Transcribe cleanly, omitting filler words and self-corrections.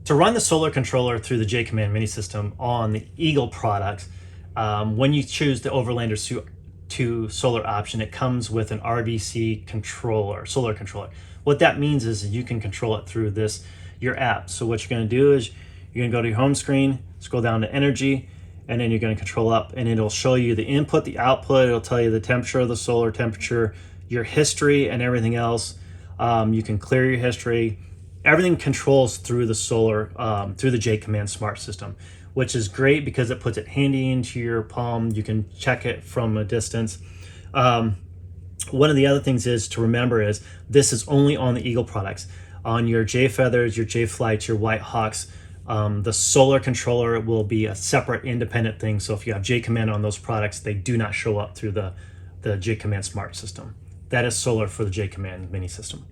To run the solar controller through the JAYCOMMAND mini system on the Eagle products, when you choose the Overlander 2 solar option, it comes with an RVC controller, solar controller. What that means is you can control it through your app. So what you're going to do is you're going to go to your home screen, scroll down to energy, and then you're going to control up, and it'll show you the input, the output. It'll tell you the temperature of the solar temperature, your history, and everything else. You can clear your history. Everything controls through the solar, through the JAYCOMMAND smart system, which is great because it puts it handy into your palm. You can check it from a distance. One of the other things is to remember is this is only on the Eagle products. On your J Feathers, your J Flights, your White Hawks, the solar controller will be a separate independent thing. So if you have JAYCOMMAND on those products, they do not show up through the JAYCOMMAND smart system. That is solar for the JAYCOMMAND mini system.